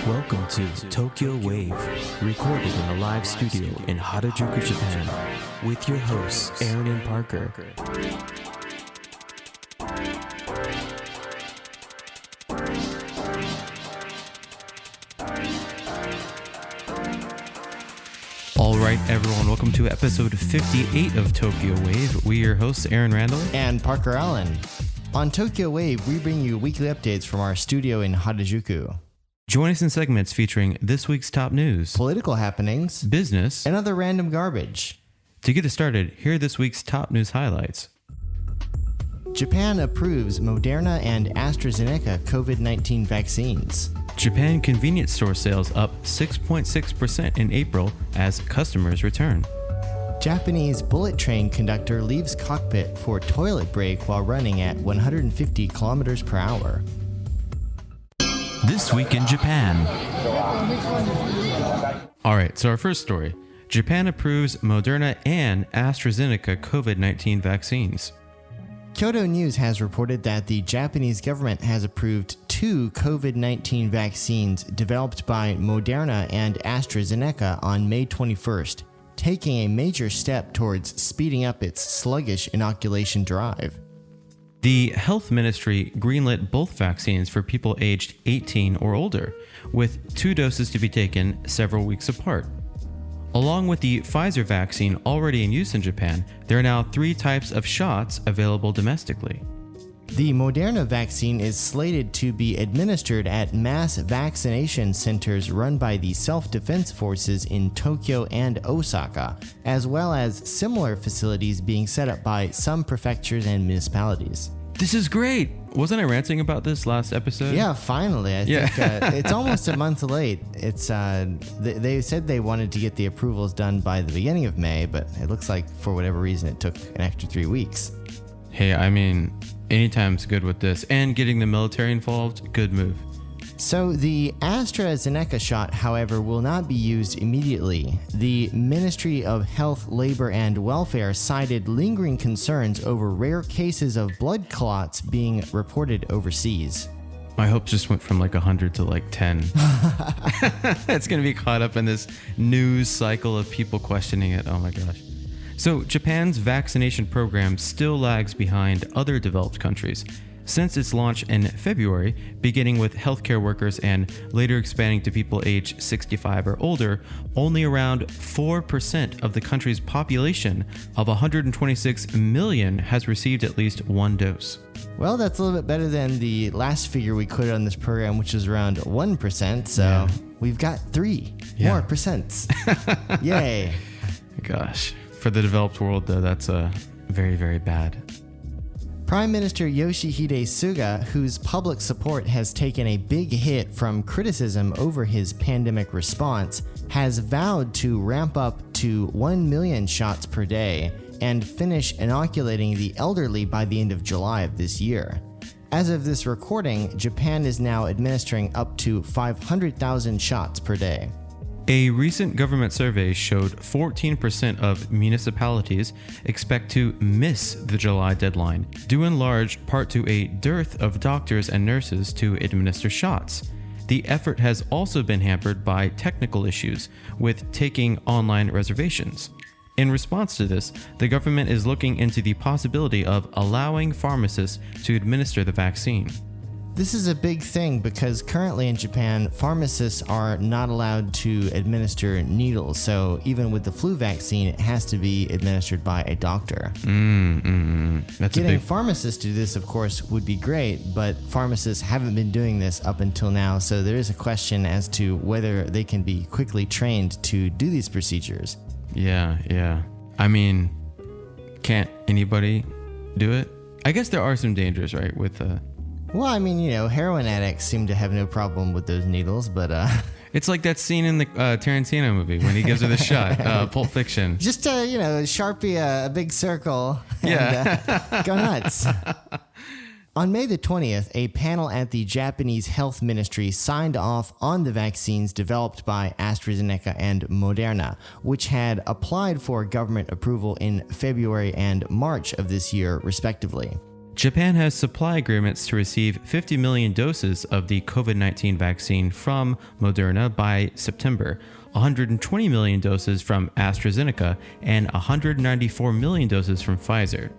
Welcome to Tokyo Wave, recorded in a live studio in Harajuku, Japan, with your hosts Aaron and Parker. All right, everyone, welcome to episode 58 of Tokyo Wave. We are your hosts Aaron Randall and Parker Allen. On Tokyo Wave, we bring you weekly updates from our studio in Harajuku. Join us in segments featuring this week's top news, political happenings, business, and other random garbage. To get us started, here are this week's top news highlights. Japan approves Moderna and AstraZeneca COVID-19 vaccines. Japan convenience store sales up 6.6% in April as customers return. Japanese bullet train conductor leaves cockpit for toilet break while running at 150 kilometers per hour. This week in Japan. All right, so our first story. Japan approves Moderna and AstraZeneca COVID-19 vaccines. Kyodo News has reported that the Japanese government has approved 2 COVID-19 vaccines developed by Moderna and AstraZeneca on May 21st, taking a major step towards speeding up its sluggish inoculation drive. The Health Ministry greenlit both vaccines for people aged 18 or older, with 2 doses to be taken several weeks apart. Along with the Pfizer vaccine already in use in Japan, there are now 3 types of shots available domestically. The Moderna vaccine is slated to be administered at mass vaccination centers run by the self-defense forces in Tokyo and Osaka, as well as similar facilities being set up by some prefectures and municipalities. This is great! Wasn't I ranting about this last episode? Yeah, finally. I think it's almost a month late. It's they said they wanted to get the approvals done by the beginning of May, but it looks like for whatever reason it took an extra 3 weeks. Hey, I mean, anytime's good with this, and getting the military involved, good move. So the AstraZeneca shot, however, will not be used immediately. The Ministry of Health, Labor and Welfare cited lingering concerns over rare cases of blood clots being reported overseas. My hopes just went from like 100 to like 10. It's going to be caught up in this news cycle of people questioning it. Oh my gosh. So Japan's vaccination program still lags behind other developed countries. Since its launch in February, beginning with healthcare workers and later expanding to people aged 65 or older, only around 4% of the country's population of 126 million has received at least 1 dose. Well, that's a little bit better than the last figure we quoted on this program, which was around 1%, so we've got 3 more percents. Yay. Gosh, for the developed world, though, that's very, very bad. Prime Minister Yoshihide Suga, whose public support has taken a big hit from criticism over his pandemic response, has vowed to ramp up to 1 million shots per day and finish inoculating the elderly by the end of July of this year. As of this recording, Japan is now administering up to 500,000 shots per day. A recent government survey showed 14% of municipalities expect to miss the July deadline, due in large part to a dearth of doctors and nurses to administer shots. The effort has also been hampered by technical issues with taking online reservations. In response to this, the government is looking into the possibility of allowing pharmacists to administer the vaccine. This is a big thing because currently in Japan, pharmacists are not allowed to administer needles. So even with the flu vaccine, it has to be administered by a doctor. Getting pharmacists to do this, of course, would be great, but pharmacists haven't been doing this up until now. So there is a question as to whether they can be quickly trained to do these procedures. Yeah. I mean, can't anybody do it? I guess there are some dangers, right, with Well, I mean, heroin addicts seem to have no problem with those needles, but It's like that scene in the Tarantino movie when he gives her the shot, Pulp Fiction. Just, Sharpie a big circle and go nuts. On May the 20th, a panel at the Japanese Health Ministry signed off on the vaccines developed by AstraZeneca and Moderna, which had applied for government approval in February and March of this year, respectively. Japan has supply agreements to receive 50 million doses of the COVID-19 vaccine from Moderna by September, 120 million doses from AstraZeneca, and 194 million doses from Pfizer.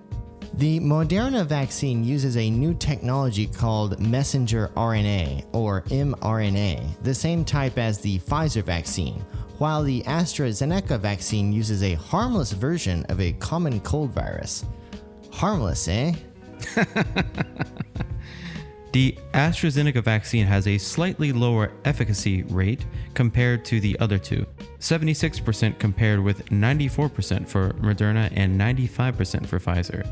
The Moderna vaccine uses a new technology called messenger RNA, or mRNA, the same type as the Pfizer vaccine, while the AstraZeneca vaccine uses a harmless version of a common cold virus. Harmless, eh? The AstraZeneca vaccine has a slightly lower efficacy rate compared to the other two, 76% compared with 94% for Moderna and 95% for Pfizer.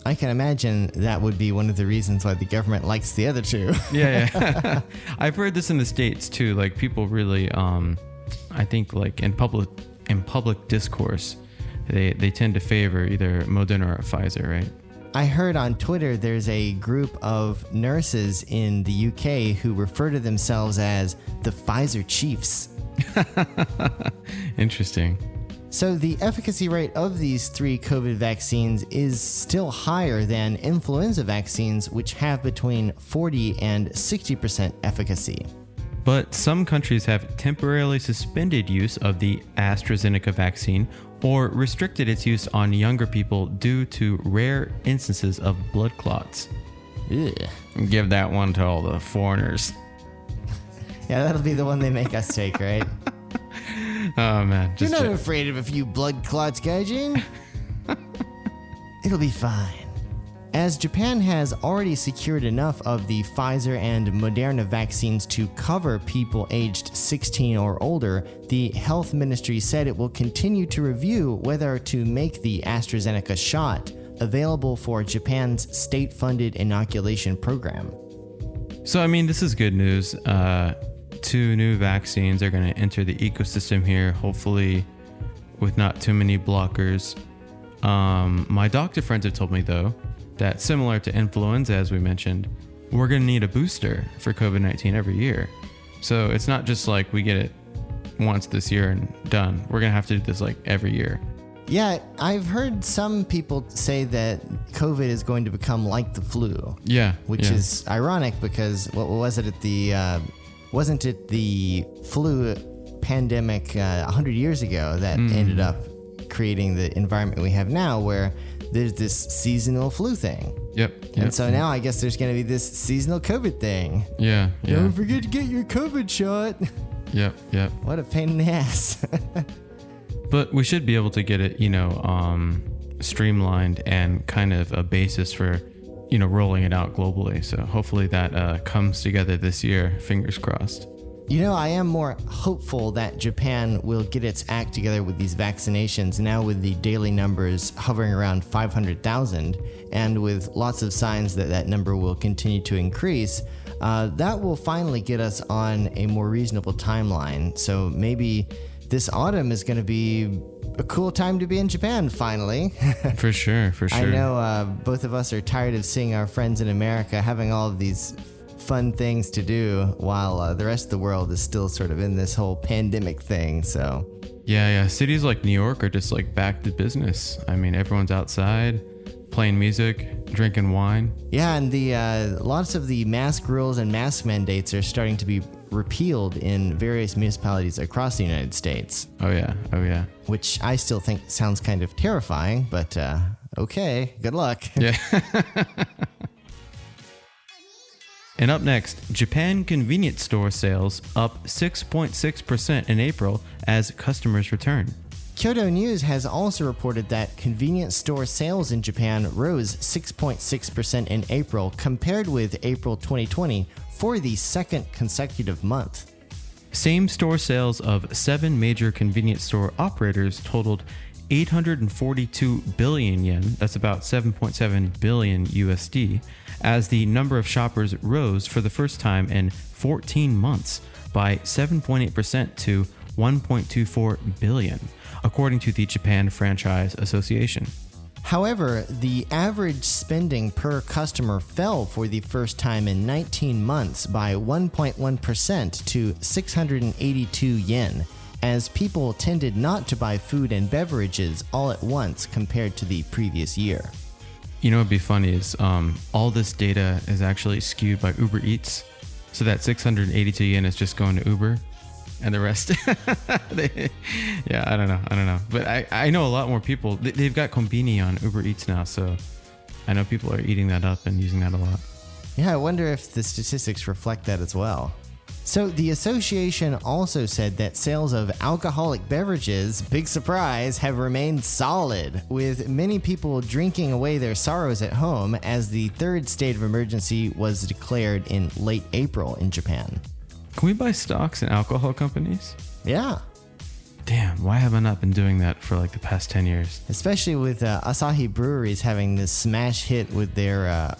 I can imagine that would be one of the reasons why the government likes the other two. Yeah. I've heard this in the States too. Like people really, I think like in public discourse, they tend to favor either Moderna or Pfizer, right? I heard on Twitter there's a group of nurses in the UK who refer to themselves as the Pfizer Chiefs. Interesting. So the efficacy rate of these three COVID vaccines is still higher than influenza vaccines, which have between 40 and 60% efficacy. But some countries have temporarily suspended use of the AstraZeneca vaccine or restricted its use on younger people due to rare instances of blood clots. Ugh. Give that one to all the foreigners. Yeah, that'll be the one they make us take, right? Oh man. You're not afraid of a few blood clots, Gaijin. It'll be fine. As Japan has already secured enough of the Pfizer and Moderna vaccines to cover people aged 16 or older, the health ministry said it will continue to review whether to make the AstraZeneca shot available for Japan's state-funded inoculation program. So, I mean, this is good news. 2 new vaccines are going to enter the ecosystem here, hopefully with not too many blockers. My doctor friends have told me, though, that similar to influenza, as we mentioned, we're going to need a booster for COVID-19 every year. So it's not just like we get it once this year and done. We're going to have to do this like every year. Yeah, I've heard some people say that COVID is going to become like the flu. Yeah. Which is ironic because what was it at the... wasn't it the flu pandemic 100 years ago that ended up creating the environment we have now where there's this seasonal flu thing? Yep. And so now I guess there's going to be this seasonal COVID thing. Yeah. Don't forget to get your COVID shot. Yep. What a pain in the ass. But we should be able to get it, streamlined and kind of a basis for, rolling it out globally. So hopefully that comes together this year. Fingers crossed. I am more hopeful that Japan will get its act together with these vaccinations now with the daily numbers hovering around 500,000 and with lots of signs that that number will continue to increase. That will finally get us on a more reasonable timeline. So maybe this autumn is going to be a cool time to be in Japan, finally. For sure. I know both of us are tired of seeing our friends in America having all of these fun things to do while the rest of the world is still sort of in this whole pandemic thing. So yeah, cities like New York are just like back to business. I mean, everyone's outside playing music, drinking wine. Yeah, and the lots of the mask rules and mask mandates are starting to be repealed in various municipalities across the United States. Oh yeah. Which I still think sounds kind of terrifying, but okay, good luck. Yeah. And up next, Japan convenience store sales up 6.6% in April as customers return. Kyodo News has also reported that convenience store sales in Japan rose 6.6% in April compared with April 2020 for the second consecutive month. Same-store sales of 7 major convenience store operators totaled 842 billion yen, that's about 7.7 billion USD, as the number of shoppers rose for the first time in 14 months by 7.8% to 1.24 billion, according to the Japan Franchise Association. However, the average spending per customer fell for the first time in 19 months by 1.1% to 682 yen, as people tended not to buy food and beverages all at once compared to the previous year. You know what'd be funny is all this data is actually skewed by Uber Eats. So that 682 yen is just going to Uber, and the rest, I don't know. But I know a lot more people. They've got Konbini on Uber Eats now, so I know people are eating that up and using that a lot. Yeah, I wonder if the statistics reflect that as well. So the association also said that sales of alcoholic beverages, big surprise, have remained solid, with many people drinking away their sorrows at home as the third state of emergency was declared in late April in Japan. Can we buy stocks in alcohol companies? Yeah. Damn, why have I not been doing that for like the past 10 years? Especially with Asahi Breweries having this smash hit with their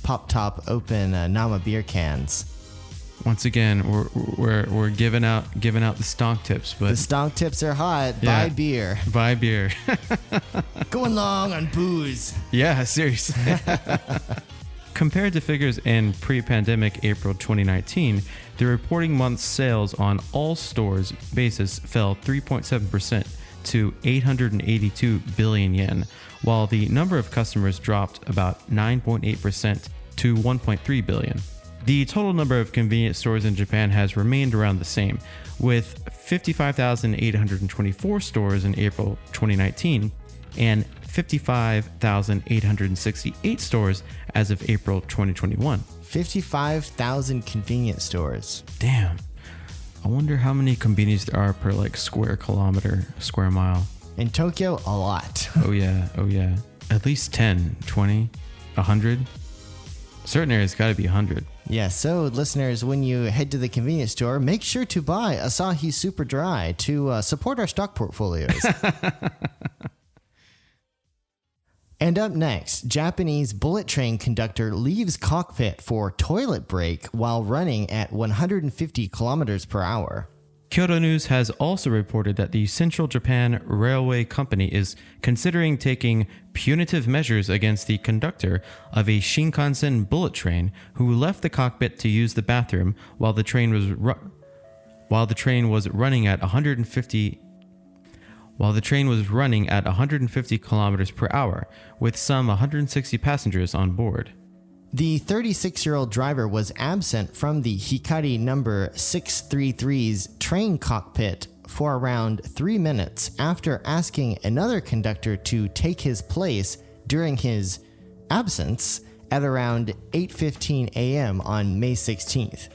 pop-top open Nama beer cans. Once again, we're giving out the stonk tips, but the stonk tips are hot. Yeah. Buy beer. Buy beer. Going long on booze. Yeah, seriously. Compared to figures in pre-pandemic April 2019, the reporting month's sales on all stores basis fell 3.7% to 882 billion yen, while the number of customers dropped about 9.8% to 1.3 billion. The total number of convenience stores in Japan has remained around the same, with 55,824 stores in April 2019 and 55,868 stores as of April 2021. 55,000 convenience stores. Damn. I wonder how many convenience there are per like square kilometer, square mile. In Tokyo, a lot. Oh yeah. At least 10, 20, 100. Certain areas got to be 100. Yeah, so listeners, when you head to the convenience store, make sure to buy Asahi Super Dry to support our stock portfolios. And up next, Japanese bullet train conductor leaves cockpit for toilet break while running at 150 kilometers per hour. Kyoto News has also reported that the Central Japan Railway Company is considering taking punitive measures against the conductor of a Shinkansen bullet train who left the cockpit to use the bathroom while the train was running at 150 kilometers per hour with some 160 passengers on board. The 36-year-old driver was absent from the Hikari number 633's train cockpit for around 3 minutes after asking another conductor to take his place during his absence at around 8:15 a.m. on May 16th,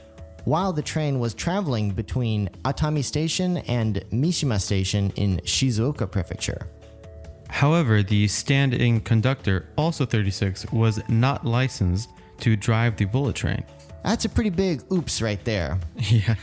while the train was traveling between Atami Station and Mishima Station in Shizuoka Prefecture. However, the stand-in conductor, also 36, was not licensed to drive the bullet train. That's a pretty big oops right there. Yeah.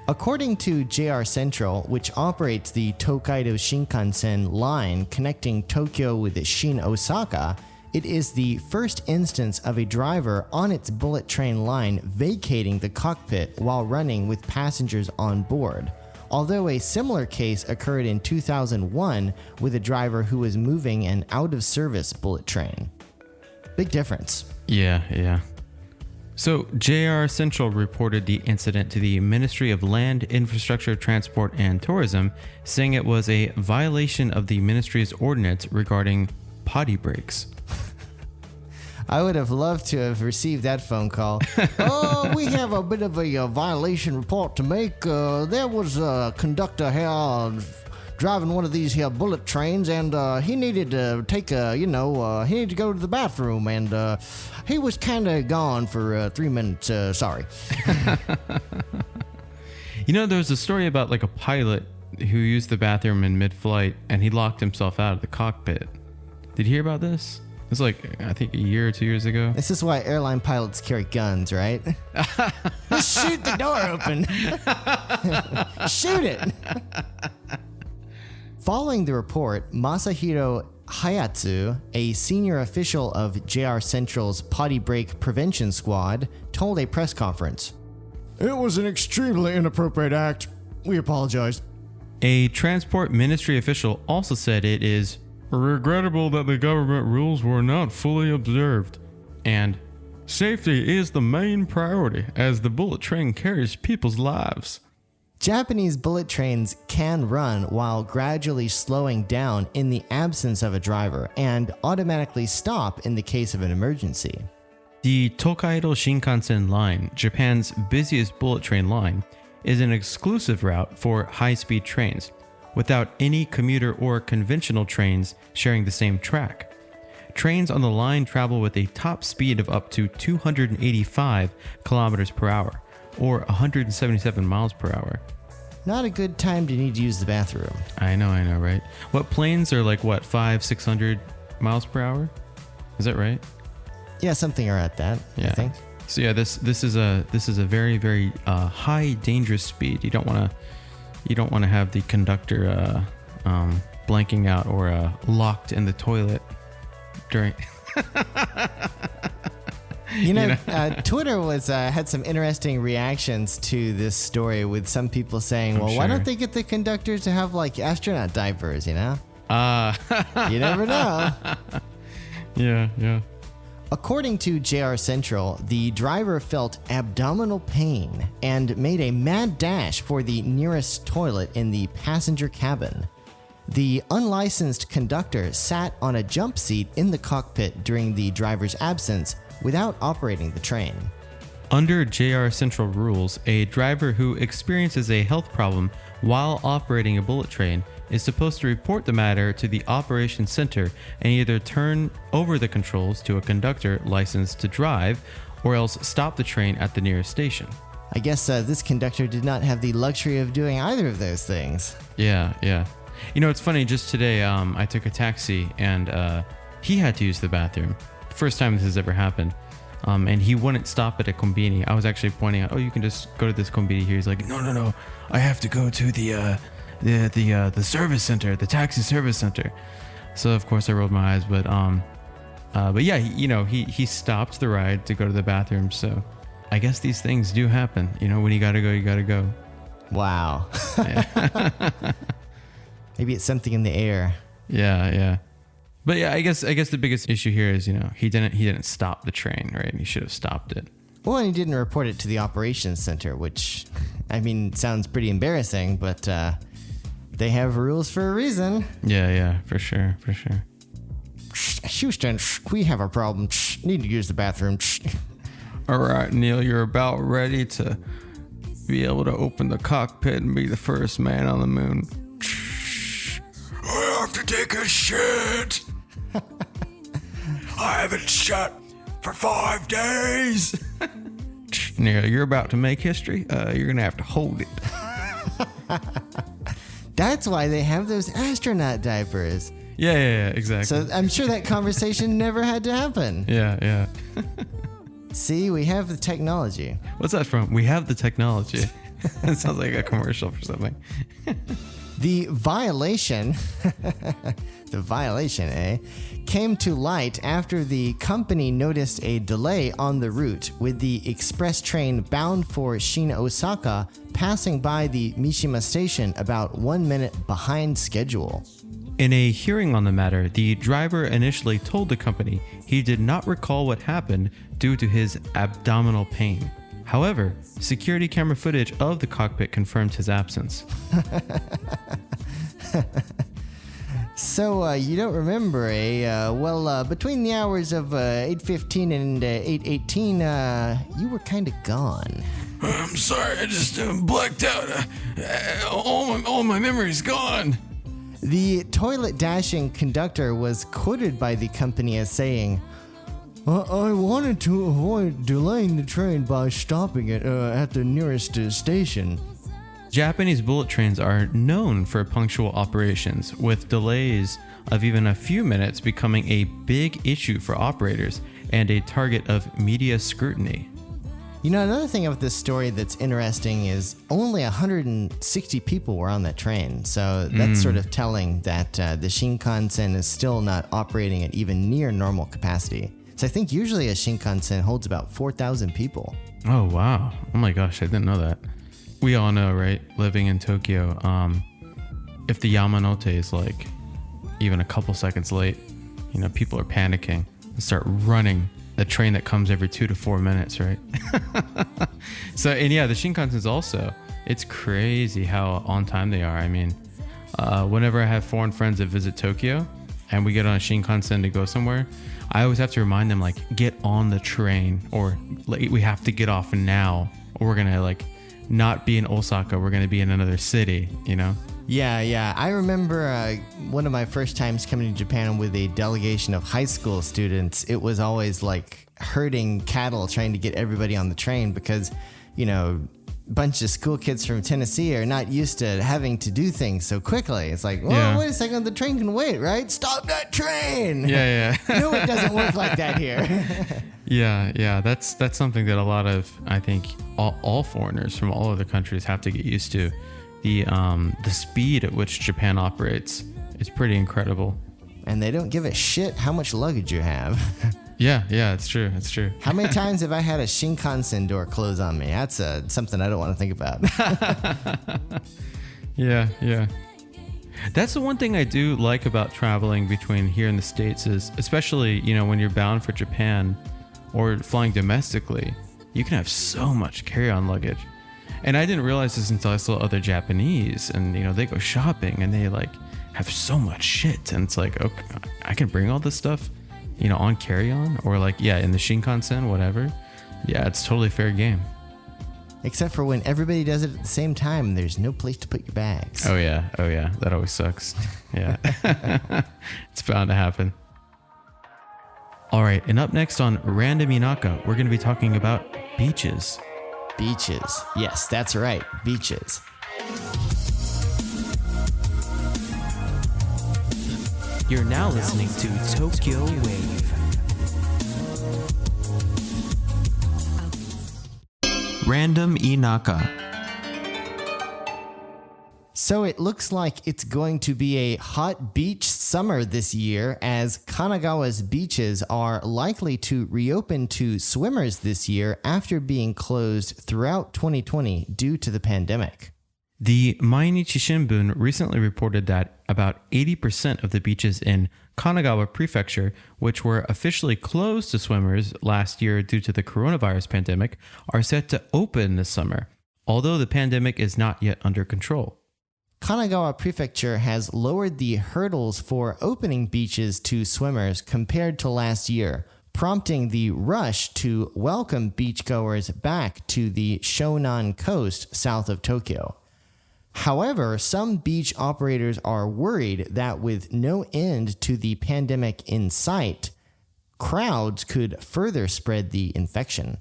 According to JR Central, which operates the Tokaido Shinkansen line connecting Tokyo with Shin Osaka, it is the first instance of a driver on its bullet train line vacating the cockpit while running with passengers on board. Although a similar case occurred in 2001 with a driver who was moving an out-of-service bullet train. Big difference. Yeah. So, JR Central reported the incident to the Ministry of Land, Infrastructure, Transport, and Tourism, saying it was a violation of the ministry's ordinance regarding potty breaks. I would have loved to have received that phone call. Oh, we have a bit of a violation report to make. There was a conductor here driving one of these here bullet trains, and he needed to take he needed to go to the bathroom, and he was kind of gone for 3 minutes. Sorry. There was a story about like a pilot who used the bathroom in mid-flight, and he locked himself out of the cockpit. Did you hear about this? It was like, I think a year or 2 years ago. This is why airline pilots carry guns, right? Just shoot the door open. Shoot it. Following the report, Masahiro Hayatsu, a senior official of JR Central's potty break prevention squad, told a press conference, "It was an extremely inappropriate act. We apologize." A transport ministry official also said it is regrettable that the government rules were not fully observed, and safety is the main priority as the bullet train carries people's lives. Japanese bullet trains can run while gradually slowing down in the absence of a driver and automatically stop in the case of an emergency. The Tokaido Shinkansen line, Japan's busiest bullet train line, is an exclusive route for high-speed trains, without any commuter or conventional trains sharing the same track. Trains on the line travel with a top speed of up to 285 kilometers per hour, or 177 miles per hour. Not a good time to need to use the bathroom. I know, right? What planes are like, 500-600 miles per hour? Is that right? Yeah, something around that, Yeah. I think. So yeah, this is a very, very high dangerous speed. You don't want to have the conductor blanking out or locked in the toilet during. Twitter was had some interesting reactions to this story, with some people saying, "Well, why sure. don't they get the conductors to have like astronaut diapers?" You know, you never know. Yeah. According to JR Central, the driver felt abdominal pain and made a mad dash for the nearest toilet in the passenger cabin. The unlicensed conductor sat on a jump seat in the cockpit during the driver's absence without operating the train. Under JR Central rules, a driver who experiences a health problem while operating a bullet train is supposed to report the matter to the operations center and either turn over the controls to a conductor licensed to drive or else stop the train at the nearest station. I guess this conductor did not have the luxury of doing either of those things. Yeah. You know, it's funny, just today I took a taxi and he had to use the bathroom. First time this has ever happened. And he wouldn't stop at a kombini. I was actually pointing out, you can just go to this kombini here. He's like, no, I have to go to the service center, the taxi service center. So of course I rolled my eyes, but yeah, he stopped the ride to go to the bathroom. So I guess these things do happen. You know, when you gotta go, you gotta go. Wow. Maybe it's something in the air. Yeah. But yeah, I guess the biggest issue here is, he didn't stop the train, right? He should have stopped it. Well, and he didn't report it to the operations center, which, sounds pretty embarrassing, but they have rules for a reason. Yeah, for sure. Houston, we have a problem. Need to use the bathroom. All right, Neil, you're about ready to be able to open the cockpit and be the first man on the moon. I have to take a shit. I haven't shit for 5 days. Neil, you're about to make history. You're going to have to hold it. That's why they have those astronaut diapers. Yeah, exactly. So I'm sure that conversation never had to happen. Yeah. See, we have the technology. What's that from? We have the technology. It sounds like a commercial for something. The violation, came to light after the company noticed a delay on the route, with the express train bound for Shin Osaka passing by the Mishima station about 1 minute behind schedule. In a hearing on the matter, the driver initially told the company he did not recall what happened due to his abdominal pain. However, security camera footage of the cockpit confirmed his absence. So, you don't remember, between the hours of 8:15 and 8:18, you were kind of gone. I'm sorry, I just blacked out. All my memory's gone. The toilet dashing conductor was quoted by the company as saying, I wanted to avoid delaying the train by stopping it at the nearest station. Japanese bullet trains are known for punctual operations, with delays of even a few minutes becoming a big issue for operators and a target of media scrutiny. You know, another thing about this story that's interesting is only 160 people were on that train. So that's sort of telling that the Shinkansen is still not operating at even near normal capacity. So I think usually a Shinkansen holds about 4,000 people. Oh, wow. Oh my gosh, I didn't know that. We all know, right? Living in Tokyo, if the Yamanote is like even a couple seconds late, people are panicking and start running the train that comes every 2 to 4 minutes, right? The Shinkansen is also It's crazy how on time they are. I mean, whenever I have foreign friends that visit Tokyo and we get on a Shinkansen to go somewhere, I always have to remind them, like, get on the train, or like, we have to get off now, or we're going to like not be in Osaka. We're going to be in another city, you know? Yeah. I remember one of my first times coming to Japan with a delegation of high school students. It was always like herding cattle, trying to get everybody on the train because, you know, a bunch of school kids from Tennessee are not used to having to do things so quickly. It's like, well, wait a second, the train can wait, right? Stop that train. Yeah. No, it doesn't work like that here. Yeah. That's something that a lot of, I think, all foreigners from all other countries have to get used to. The speed at which Japan operates is pretty incredible. And they don't give a shit how much luggage you have. Yeah, it's true. How many times have I had a Shinkansen door close on me? That's something I don't want to think about. Yeah. That's the one thing I do like about traveling between here and the States is, especially, you know, when you're bound for Japan or flying domestically, you can have so much carry-on luggage. And I didn't realize this until I saw other Japanese, and, you know, they go shopping and they like have so much shit. And it's like, okay, I can bring all this stuff, you know, on carry-on, or like, in the Shinkansen, whatever. Yeah, it's totally fair game. Except for when everybody does it at the same time, there's no place to put your bags. Oh yeah. That always sucks. Yeah. It's bound to happen. All right. And up next on Random Inaka, we're going to be talking about beaches. Beaches. Yes, that's right. Beaches. You're now listening to Tokyo Wave. Random Inaka. So it looks like it's going to be a hot beach summer this year, as Kanagawa's beaches are likely to reopen to swimmers this year after being closed throughout 2020 due to the pandemic. The Mainichi Shimbun recently reported that about 80% of the beaches in Kanagawa Prefecture, which were officially closed to swimmers last year due to the coronavirus pandemic, are set to open this summer, although the pandemic is not yet under control. Kanagawa Prefecture has lowered the hurdles for opening beaches to swimmers compared to last year, prompting the rush to welcome beachgoers back to the Shonan coast south of Tokyo. However, some beach operators are worried that with no end to the pandemic in sight, crowds could further spread the infection.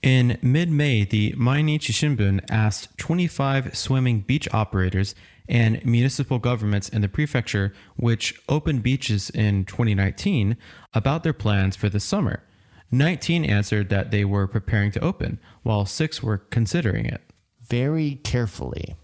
In mid-May, the Mainichi Shimbun asked 25 swimming beach operators and municipal governments in the prefecture, which opened beaches in 2019, about their plans for the summer. 19 answered that they were preparing to open, while 6 were considering it. Very carefully.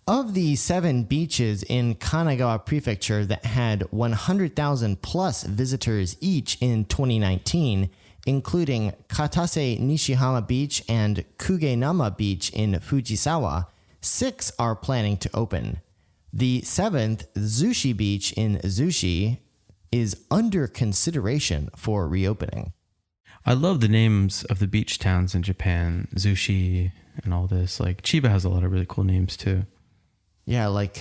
Of the 7 beaches in Kanagawa Prefecture that had 100,000 plus visitors each in 2019, including Katase Nishihama Beach and Kugenama Beach in Fujisawa, 6 are planning to open. The 7th, Zushi Beach in Zushi, is under consideration for reopening. I love the names of the beach towns in Japan, Zushi and all this. Like, Chiba has a lot of really cool names too. Yeah, like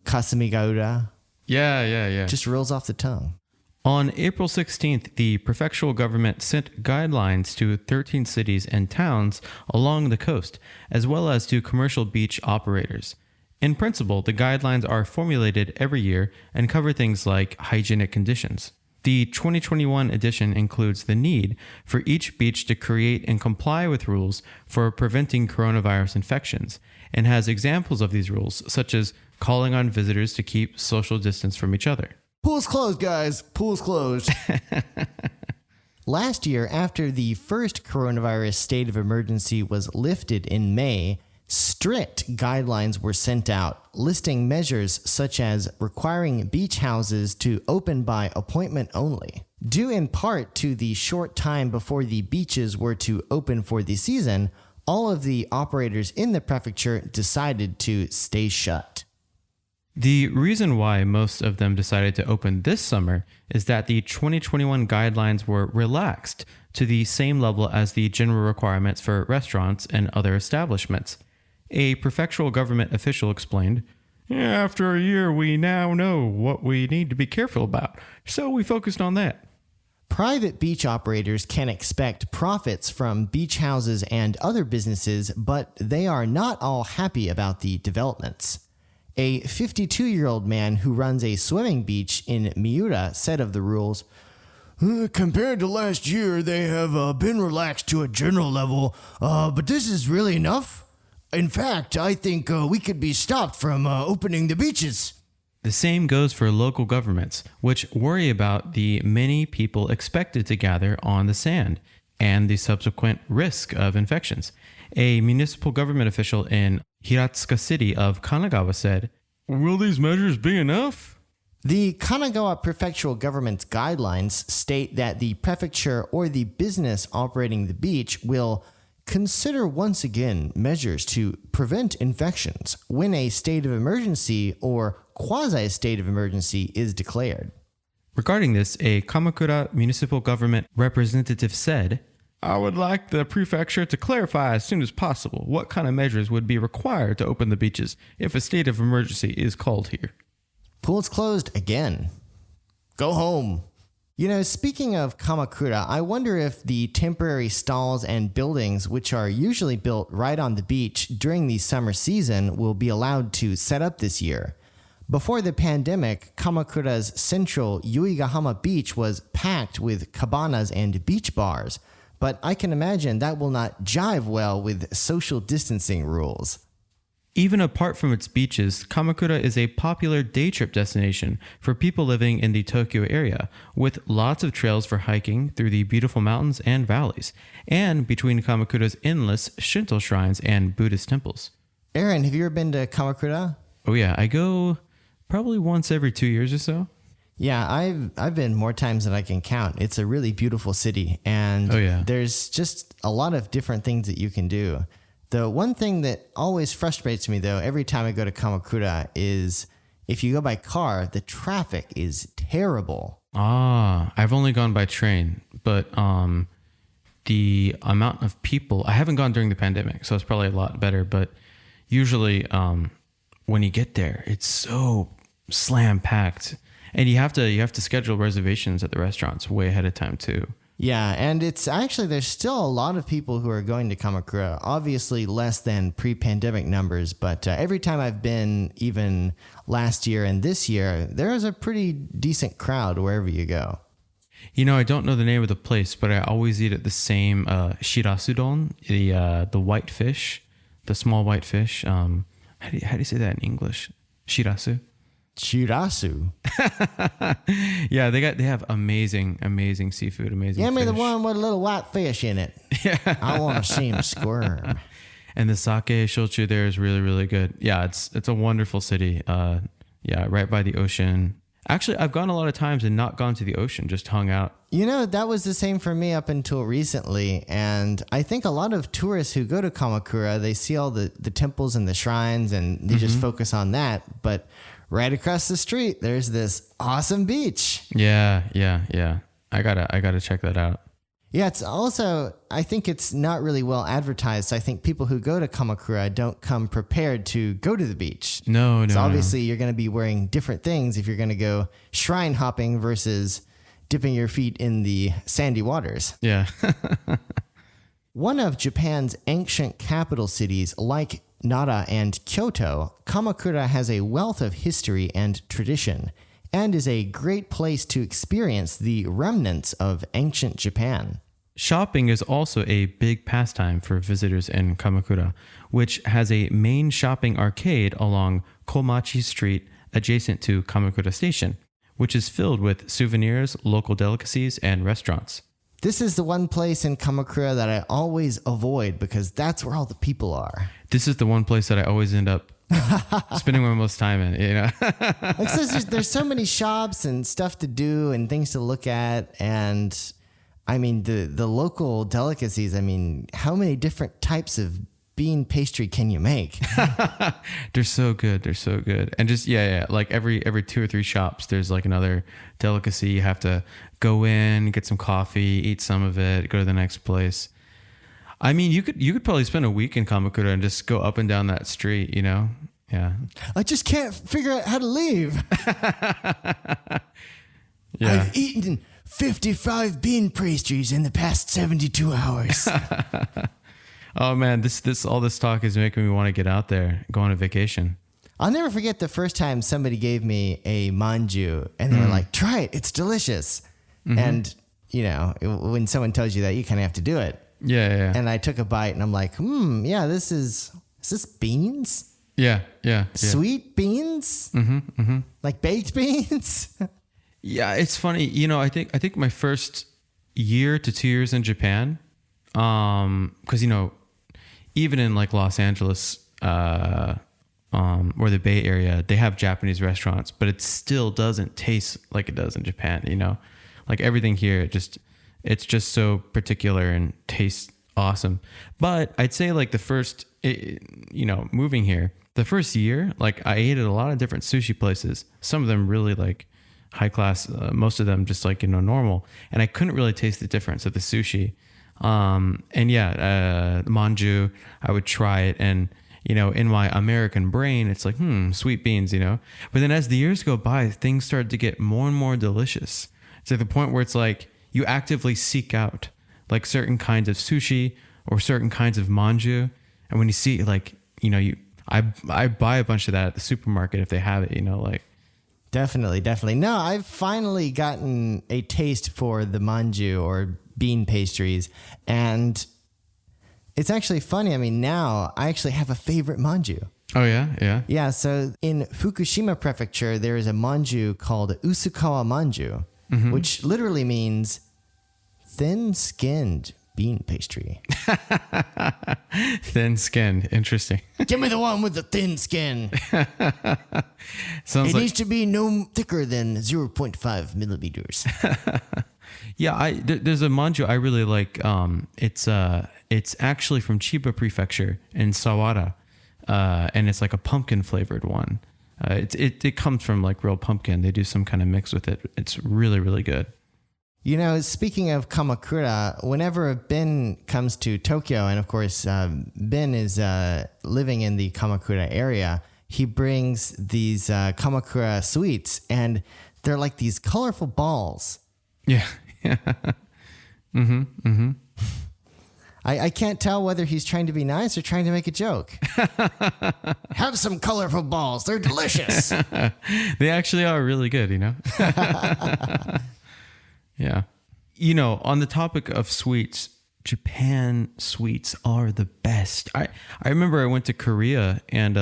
Kasumigaura. Yeah. Just rolls off the tongue. On April 16th, the prefectural government sent guidelines to 13 cities and towns along the coast, as well as to commercial beach operators. In principle, the guidelines are formulated every year and cover things like hygienic conditions. The 2021 edition includes the need for each beach to create and comply with rules for preventing coronavirus infections, and has examples of these rules, such as calling on visitors to keep social distance from each other. Pool's closed, guys. Pool's closed. Last year, after the first coronavirus state of emergency was lifted in May, strict guidelines were sent out, listing measures such as requiring beach houses to open by appointment only. Due in part to the short time before the beaches were to open for the season, all of the operators in the prefecture decided to stay shut. The reason why most of them decided to open this summer is that the 2021 guidelines were relaxed to the same level as the general requirements for restaurants and other establishments. A prefectural government official explained, "After a year, we now know what we need to be careful about, so we focused on that." Private beach operators can expect profits from beach houses and other businesses, but they are not all happy about the developments. A 52-year-old man who runs a swimming beach in Miura said of the rules, "Compared to last year, they have been relaxed to a general level, but this is really enough. In fact, I think we could be stopped from opening the beaches." The same goes for local governments, which worry about the many people expected to gather on the sand and the subsequent risk of infections. A municipal government official in Hiratsuka City of Kanagawa said, "Will these measures be enough?" The Kanagawa prefectural government's guidelines state that the prefecture or the business operating the beach will consider once again measures to prevent infections when a state of emergency or quasi-state of emergency is declared. Regarding this, a Kamakura municipal government representative said, "I would like the prefecture to clarify as soon as possible what kind of measures would be required to open the beaches if a state of emergency is called here." Pools closed again. Go home. You know, speaking of Kamakura, I wonder if the temporary stalls and buildings, which are usually built right on the beach during the summer season, will be allowed to set up this year. Before the pandemic, Kamakura's central Yuigahama beach was packed with cabanas and beach bars, but I can imagine that will not jive well with social distancing rules. Even apart from its beaches, Kamakura is a popular day trip destination for people living in the Tokyo area, with lots of trails for hiking through the beautiful mountains and valleys, and between Kamakura's endless Shinto shrines and Buddhist temples. Aaron, have you ever been to Kamakura? Oh yeah, I go probably once every 2 years or so. Yeah, I've been more times than I can count. It's a really beautiful city, and there's just a lot of different things that you can do. The one thing that always frustrates me, though, every time I go to Kamakura is if you go by car, the traffic is terrible. I've only gone by train, but the amount of people, I haven't gone during the pandemic, so it's probably a lot better, but usually when you get there, it's so slam packed, and you have to schedule reservations at the restaurants way ahead of time too. Yeah, and it's actually, there's still a lot of people who are going to Kamakura, obviously less than pre-pandemic numbers, but every time I've been, even last year and this year, there is a pretty decent crowd wherever you go. You know, I don't know the name of the place, but I always eat at the same shirasudon, the white fish, the small white fish. How do you say that in English? Shirasu? Shirasu. Yeah, they have amazing seafood, amazing Give me the fish. one with a little white fish in it. Yeah. I want to see him squirm. And the sake shochu there is really, really good. Yeah, it's a wonderful city. Right by the ocean. Actually, I've gone a lot of times and not gone to the ocean, just hung out. You know, that was the same for me up until recently. And I think a lot of tourists who go to Kamakura, they see all the temples and the shrines and they just focus on that. But right across the street, there's this awesome beach. Yeah. I gotta check that out. Yeah, it's also, I think it's not really well advertised. I think people who go to Kamakura don't come prepared to go to the beach. No. So obviously you're going to be wearing different things if you're going to go shrine hopping versus dipping your feet in the sandy waters. Yeah. One of Japan's ancient capital cities, like Nara and Kyoto, Kamakura has a wealth of history and tradition, and is a great place to experience the remnants of ancient Japan. Shopping is also a big pastime for visitors in Kamakura, which has a main shopping arcade along Komachi Street adjacent to Kamakura Station, which is filled with souvenirs, local delicacies, and restaurants. This is the one place in Kamakura that I always avoid because that's where all the people are. This is the one place that I always end up spending my most time in, you know. Like, so there's so many shops and stuff to do and things to look at, and I mean the local delicacies. I mean, how many different types of bean pastry can you make? They're so good. They're so good. And just, yeah. Like every 2 or 3 shops, there's like another delicacy. You have to go in, get some coffee, eat some of it, go to the next place. I mean, you could probably spend a week in Kamakura and just go up and down that street, you know? Yeah. I just can't figure out how to leave. Yeah. I've eaten 55 bean pastries in the past 72 hours. Oh man, all this talk is making me want to get out there, go on a vacation. I'll never forget the first time somebody gave me a manju and they were like, try it, it's delicious. And, you know, when someone tells you that, you kind of have to do it. Yeah. And I took a bite and I'm like, yeah, is this beans? Yeah. Sweet beans? Like baked beans? Yeah, it's funny. You know, I think my first year to 2 years in Japan, because, you know, even in like Los Angeles, or the Bay Area, they have Japanese restaurants, but it still doesn't taste like it does in Japan, you know? Like everything here, it's just so particular and tastes awesome. But I'd say like moving here, the first year, like I ate at a lot of different sushi places. Some of them really like high class, most of them just like, you know, normal. And I couldn't really taste the difference of the sushi. Manju, I would try it. And, you know, in my American brain, it's like, sweet beans, you know. But then as the years go by, things started to get more and more delicious. To the point where it's like you actively seek out like certain kinds of sushi or certain kinds of manju. And when you see like, you know, I buy a bunch of that at the supermarket if they have it, you know, like. Definitely. No, I've finally gotten a taste for the manju or bean pastries. And it's actually funny. I mean, now I actually have a favorite manju. Oh, yeah? Yeah. So in Fukushima Prefecture, there is a manju called Usukawa Manju, which literally means thin-skinned bean pastry. Thin-skinned. Interesting. Give me the one with the thin skin. Sounds needs to be no thicker than 0.5 millimeters. Yeah, there's a manju I really like. It's actually from Chiba Prefecture in Sawara, and it's like a pumpkin flavored one. It comes from like real pumpkin. They do some kind of mix with it. It's really, really good. You know, speaking of Kamakura, whenever Ben comes to Tokyo, and of course, Ben is living in the Kamakura area, he brings these Kamakura sweets, and they're like these colorful balls. Yeah. I can't tell whether he's trying to be nice or trying to make a joke. Have some colorful balls. They're delicious. They actually are really good, you know? Yeah. You know, on the topic of sweets, Japan sweets are the best. I remember I went to Korea and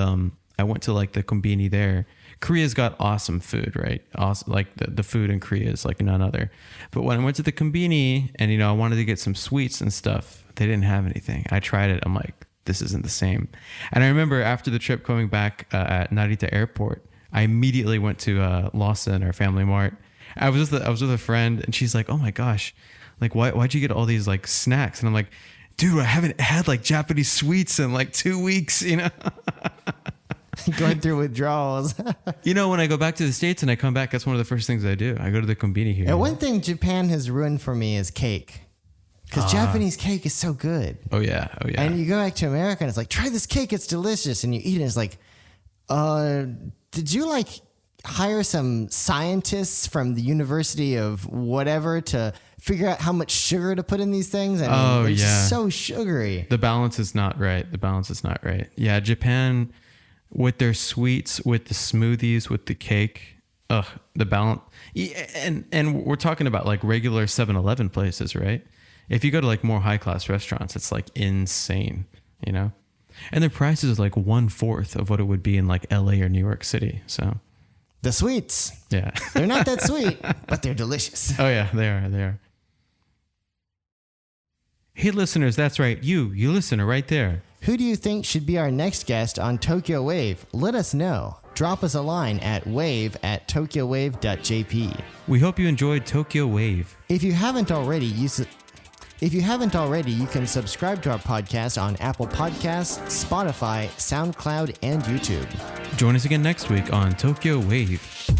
I went to like the kombini there. Korea's got awesome food, right? Awesome, like the food in Korea is like none other. But when I went to the kombini and, you know, I wanted to get some sweets and stuff, they didn't have anything. I tried it. I'm like, this isn't the same. And I remember after the trip coming back at Narita Airport, I immediately went to Lawson, our family mart. I was with a friend and she's like, oh my gosh, like why'd you get all these like snacks? And I'm like, dude, I haven't had like Japanese sweets in like 2 weeks, you know? Going through withdrawals. You know, when I go back to the States and I come back, that's one of the first things I do. I go to the kombini here. And one thing Japan has ruined for me is cake. Because Japanese cake is so good. Oh, yeah. And you go back to America and it's like, try this cake, it's delicious. And you eat it and it's like, did you like hire some scientists from the University of whatever to figure out how much sugar to put in these things? I mean, it's so sugary. The balance is not right. Yeah, Japan with their sweets, with the smoothies, with the cake, the balance. And we're talking about like regular 7-Eleven places, right? If you go to like more high class restaurants, it's like insane, you know? And their prices are like 1/4 of what it would be in like LA or New York City. So the sweets. Yeah. They're not that sweet, but they're delicious. Oh yeah, they are. Hey listeners, that's right. You listener right there. Who do you think should be our next guest on Tokyo Wave? Let us know. Drop us a line at wave@tokyowave.jp. We hope you enjoyed Tokyo Wave. If you haven't already, If you haven't already, you can subscribe to our podcast on Apple Podcasts, Spotify, SoundCloud, and YouTube. Join us again next week on Tokyo Wave.